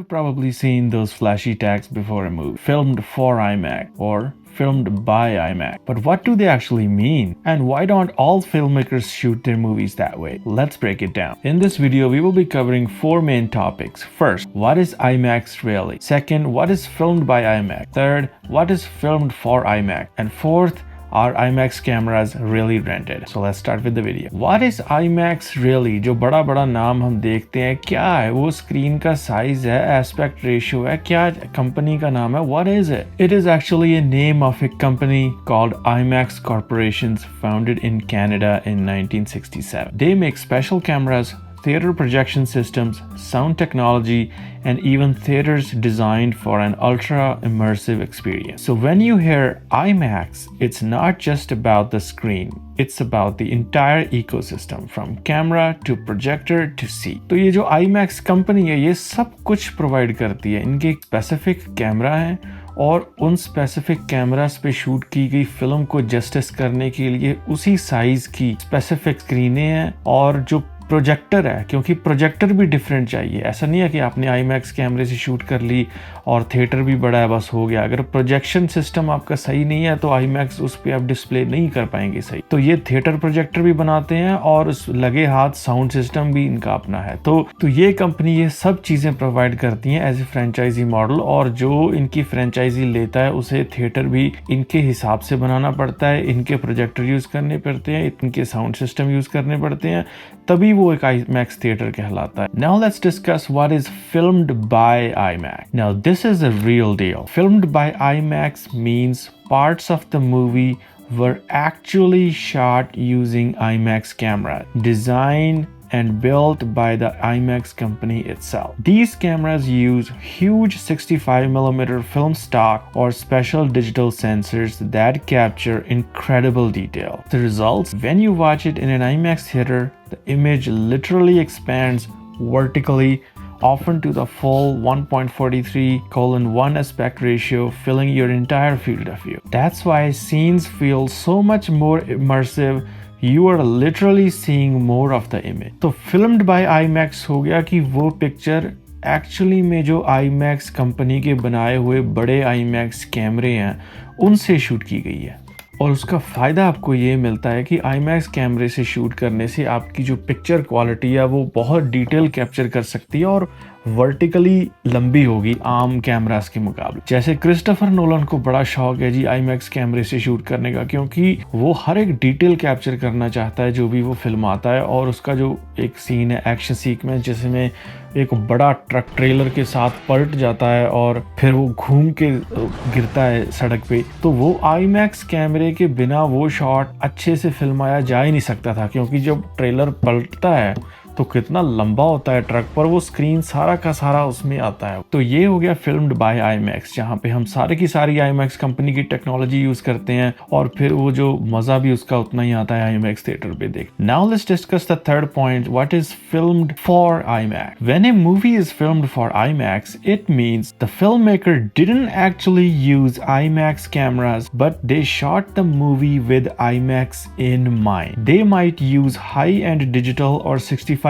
have probably seen those flashy tags before a movie. Filmed for IMAX or filmed by IMAX. But what do they actually mean? And why don't all filmmakers shoot their movies that way? Let's break it down. In this video, we will be covering 4 main topics. First, what is IMAX really? Second, what is filmed by IMAX? Third, what is filmed for IMAX? And fourth, are IMAX cameras really rented? So let's start with the video. What is IMAX really? जो बड़ा बड़ा नाम हम देखते हैं, क्या है वो? स्क्रीन का साइज है, एस्पेक्ट रेशियो है, क्या कंपनी का नाम है? What is it? It is actually a name of a company called IMAX Corporations, founded in Canada in 1967. They make special cameras, theater projection systems, sound technology, and even theaters designed for an ultra immersive experience. So when you hear IMAX, it's not just about the screen. It's about the entire ecosystem, from camera to projector to seat. तो ये जो IMAX company है, ये सब कुछ provide करती है. इनके स्पेसिफिक कैमरा हैं और उन स्पेसिफिक कैमरास पे शूट की गई फिल्म को जस्टिस करने के लिए उसी साइज की स्पेसिफिक स्क्रीनें हैं और जो प्रोजेक्टर है, क्योंकि प्रोजेक्टर भी डिफरेंट चाहिए. ऐसा नहीं है कि आपने IMAX कैमरे से शूट कर ली और थिएटर भी बड़ा है बस हो गया. अगर प्रोजेक्शन सिस्टम आपका सही नहीं है तो IMAX उस पर आप डिस्प्ले नहीं कर पाएंगे सही. तो ये थिएटर प्रोजेक्टर भी बनाते हैं और उस लगे हाथ साउंड सिस्टम भी इनका अपना है. तो ये कंपनी ये सब चीज़ें प्रोवाइड करती हैं एज ए फ्रेंचाइजी मॉडल, और जो इनकी फ्रेंचाइजी लेता है उसे थिएटर भी इनके हिसाब से बनाना पड़ता है. इनके प्रोजेक्टर यूज़ करने पड़ते हैं, इनके साउंड सिस्टम यूज़ करने पड़ते हैं, तभी वो एक IMAX थिएटर कहलाता है. Now let's discuss what is filmed by IMAX. Now this is a real deal. Filmed by IMAX means parts of the movie were actually shot using IMAX camera, designed and built by the IMAX company itself. These cameras use huge 65mm film stock or special digital sensors that capture incredible detail. The results, when you watch it in an IMAX theater, the image literally expands vertically, often to the full 1.43:1 aspect ratio, filling your entire field of view. That's why scenes feel so much more immersive. You are literally seeing more of the image. तो filmed by IMAX हो गया कि वो picture actually में जो IMAX company के बनाए हुए बड़े IMAX कैमरे हैं उनसे शूट की गई है. और उसका फ़ायदा आपको ये मिलता है कि IMAX कैमरे से शूट करने से आपकी जो पिक्चर क्वालिटी है वो बहुत डिटेल कैप्चर कर सकती है और वर्टिकली लंबी होगी आम कैमरास के मुकाबले. जैसे क्रिस्टोफर नोलन को बड़ा शौक है जी IMAX कैमरे से शूट करने का, क्योंकि वो हर एक डिटेल कैप्चर करना चाहता है जो भी वो फिल्म आता है. और उसका जो एक सीन है एक्शन सीक्वेंस जिसमें एक बड़ा ट्रक ट्रेलर के साथ पलट जाता है और फिर वो घूम के गिरता है सड़क पे, तो वो IMAX कैमरे के बिना वो शॉट अच्छे से फिल्माया जा ही नहीं सकता था, क्योंकि जब ट्रेलर पलटता है तो कितना लंबा होता है ट्रक पर, वो स्क्रीन सारा का सारा उसमें आता है. तो ये हो गया फिल्म्ड बाय IMAX, जहाँ पे हम सारे की सारी IMAX कंपनी की टेक्नोलॉजी यूज करते हैं और फिर वो जो मजा भी उसका उतना ही आता है IMAX थिएटर पे देख. Now let's discuss the third point, what is filmed for IMAX. When A movie is filmed for IMAX, it means the filmmaker didn't actually use IMAX cameras, but they shot the movie with IMAX in mind. They might use high-end digital or 65mm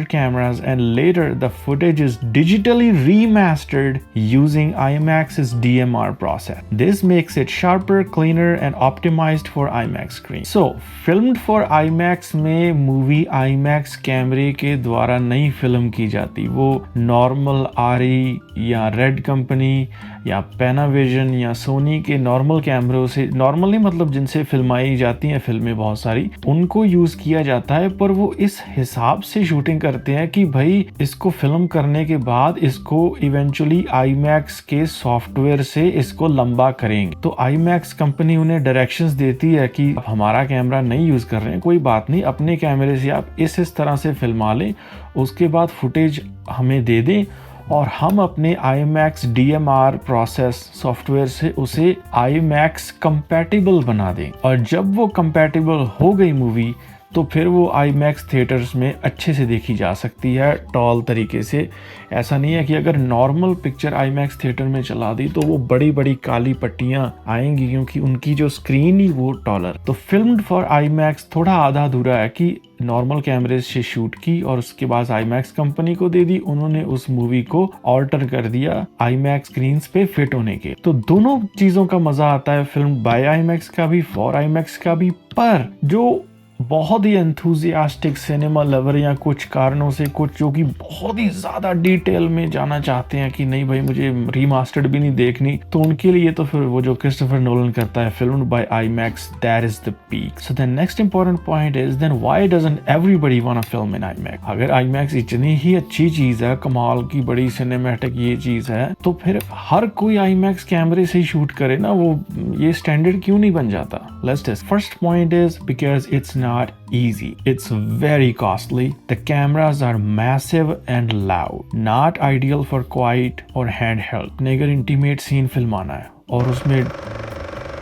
cameras, and later the footage is digitally remastered using IMAX's DMR process. This makes it sharper, cleaner, and optimized for IMAX screen. So, filmed for IMAX में movie IMAX कैमरे के द्वारा नहीं film की जाती. वो normal आरी या रेड कंपनी या पैनाविजन या सोनी के नॉर्मल कैमरों से, नॉर्मल नहीं मतलब जिनसे फिल्माई जाती हैं फिल्में बहुत सारी, उनको यूज किया जाता है. पर वो इस हिसाब से शूटिंग करते हैं कि भाई इसको फिल्म करने के बाद इसको इवेंचुअली IMAX के सॉफ्टवेयर से इसको लंबा करेंगे. तो IMAX कंपनी उन्हें डायरेक्शंस देती है कि हमारा कैमरा नहीं यूज कर रहे हैं, कोई बात नहीं, अपने कैमरे से आप इस तरह से फिल्मा लें, उसके बाद फुटेज हमें दे दें और हम अपने IMAX DMR प्रोसेस सॉफ्टवेयर से उसे IMAX कंपैटिबल बना दें. और जब वो कंपैटिबल हो गई मूवी, तो फिर वो IMAX थिएटर्स में अच्छे से देखी जा सकती है टॉल तरीके से। ऐसा नहीं है कि अगर नॉर्मल पिक्चर IMAX थिएटर में चला दी तो वो बड़ी बड़ी काली पट्टियां आएंगी, क्योंकि उनकी जो स्क्रीन ही वो टॉलर। तो फिल्म्ड फॉर IMAX थोड़ा आधा अधूरा है कि नॉर्मल कैमरे से शूट की और उसके बाद IMAX कंपनी को दे दी, उन्होंने उस मूवी को ऑल्टर कर दिया IMAX स्क्रीन्स पे फिट होने के। तो दोनों चीजों का मजा आता है, फिल्म बाय IMAX का भी, फॉर IMAX का भी। पर जो बहुत ही एंथुजियास्टिक सिनेमा लवर या कुछ कारणों से कुछ जो कि बहुत ही ज्यादा डिटेल में जाना चाहते हैं कि नहीं भाई मुझे रीमास्टर्ड भी नहीं देखनी, तो उनके लिए तो फिर वो जो क्रिस्टोफर नोलन करता है film by IMAX, that is the peak. So the next important point is then why doesn't everybody want a film in IMAX? अगर IMAX इतनी ही अच्छी चीज है, कमाल की बड़ी सिनेमैटिक ये चीज है, तो फिर हर कोई IMAX कैमरे से ही शूट करे ना, वो ये स्टैंडर्ड क्यों नहीं बन जाता? Let's discuss. First point is because it's not easy. It's very costly. The cameras are massive and loud. Not ideal for quiet or handheld. अगर intimate scene फिल्माना है और उसमें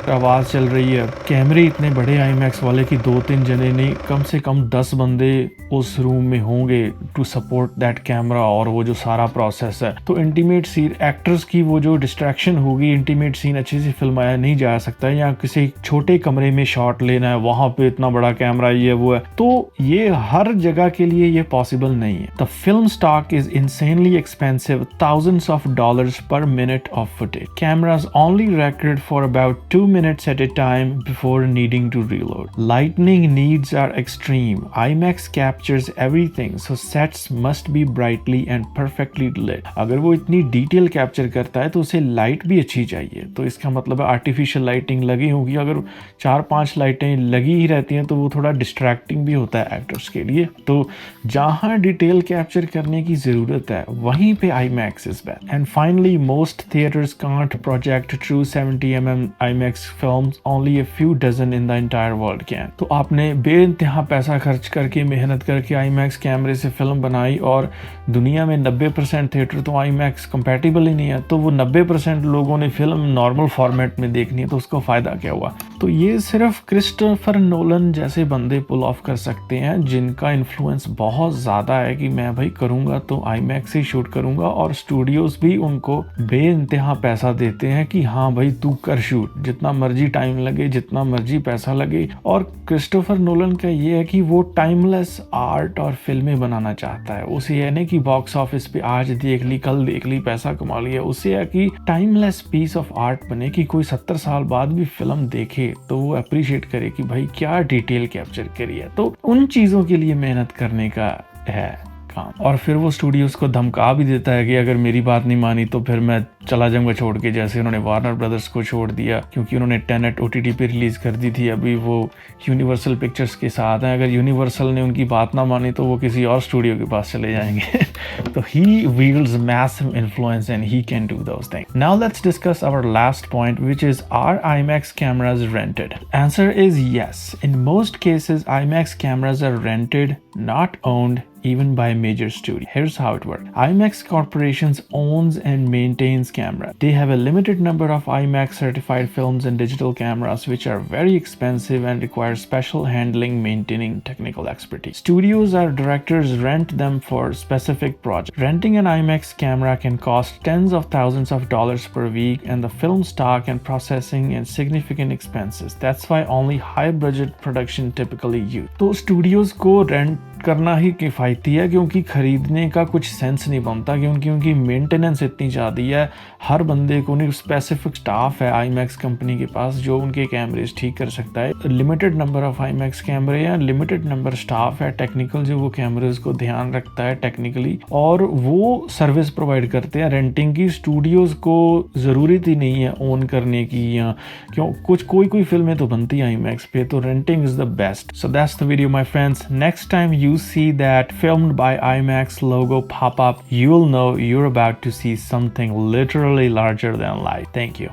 आवाज चल रही है, कैमरे इतने बड़े IMAX वाले कि 2-3 जने नहीं, कम से कम 10 बंदे उस रूम में होंगे टू सपोर्ट दैट कैमरा और वो जो सारा प्रोसेस है। तो इंटीमेट सीन, एक्टर्स की वो जो डिस्ट्रैक्शन होगी, इंटीमेट सीन अच्छे से फिल्माया नहीं जा सकता है, या किसी छोटे कमरे में शॉट लेना है, वहां पे इतना बड़ा कैमरा ये वो है, तो ये हर जगह के लिए ये पॉसिबल नहीं है। The film stock is insanely expensive, thousands of dollars per minute of footage. Cameras only record for about 2 minutes at a time before needing to reload. Lighting needs are extreme. IMAX captures everything, so sets must be brightly and perfectly lit. अगर वो इतनी detail capture करता है तो उसे light भी अच्छी चाहिए, तो इसका मतलब है आर्टिफिशियल लाइटिंग लगी होगी। अगर 4-5 लाइटें लगी ही रहती हैं तो वो थोड़ा डिस्ट्रैक्टिंग भी होता है एक्टर्स के लिए। तो जहां डिटेल कैप्चर करने की जरूरत है वहीं पे IMAX is best. And finally, most theaters can't project true 70mm IMAX films, only a few dozen in the entire world can. तो आपने बेइंतहा पैसा खर्च करके, मेहनत करके IMAX कैमरे से फिल्म बनाई और दुनिया में 90% थिएटर तो IMAX कंपैटिबल ही नहीं है, तो वो 90% लोगों ने फिल्म नॉर्मल फॉर्मेट में देखनी है, तो उसको फायदा क्या हुआ? तो ये सिर्फ क्रिस्टोफर नोलन जैसे बंदे पुल ऑफ कर सकते हैं, जिनका इन्फ्लुएंस बहुत ज्यादा है कि मैं भाई करूंगा तो IMAX ही शूट करूंगा, और स्टूडियोज भी उनको बेइंतहा पैसा देते हैं कि हाँ भाई तू कर शूट, जितना मर्जी टाइम लगे, जितना मर्जी पैसा लगे। और क्रिस्टोफर नोलन का ये है कि वो टाइमलेस आर्ट और फिल्में बनाना चाहता है। उसे यह नहीं कि बॉक्स ऑफिस पे आज देख ली कल देख ली पैसा कमा लिया, उसे है कि टाइमलेस पीस ऑफ आर्ट बने कि कोई 70 साल बाद भी फिल्म देखे तो वो अप्रिशिएट करे कि भाई क्या डिटेल कैप्चर करी है। तो उन चीजों के लिए मेहनत करने का है काम। और फिर वो स्टूडियोज को धमका भी देता है कि अगर मेरी बात नहीं मानी तो फिर मैं चला जाऊंगा छोड़ के, जैसे उन्होंने वार्नर ब्रदर्स को छोड़ दिया क्योंकि उन्होंने टेनेट OTT पे रिलीज कर दी थी। अभी वो यूनिवर्सल पिक्चर्स के साथ हैं, अगर यूनिवर्सल ने उनकी बात ना मानी तो वो किसी और स्टूडियो के पास चले जाएंगे। तो ही wields massive influence and he can do those things. Now let's discuss our last point, which is, are IMAX cameras rented? Answer is yes. In most cases IMAX cameras are rented, not owned even by major studio. Here's how it works. IMAX Corporations owns and maintains cameras. They have a limited number of IMAX certified films and digital cameras which are very expensive and require special handling, maintaining, technical expertise. Studios or directors rent them for specific projects. Renting an IMAX camera can cost tens of thousands of dollars per week, and the film stock and processing and significant expenses. That's why only high budget production typically use. तो studios को rent करना ही किफ़ायती है, क्योंकि खरीदने का कुछ sense नहीं बनता, क्योंकि उनकी मेंटेनेंस इतनी ज़्यादा है। हर बंदे को नहीं स्पेसिफिक स्टाफ है IMAX कंपनी के पास जो उनके कैमरेज ठीक कर सकता है। लिमिटेड नंबर ऑफ IMAX कैमरे हैं, लिमिटेड नंबर स्टाफ है टेक्निकल जो वो कैमरेज को ध्यान रखता है टेक्निकली, और वो सर्विस प्रोवाइड करते हैं रेंटिंग की। स्टूडियोज़ को ज़रूरत ही नहीं है ओन करने की, या क्यों कुछ कोई फिल्में तो बनती हैं IMAX पे, तो renting is the best. So that's the video my friends. Next time you see that filmed by IMAX logo pop up, you'll know you're about to see something literally larger than life. Thank you.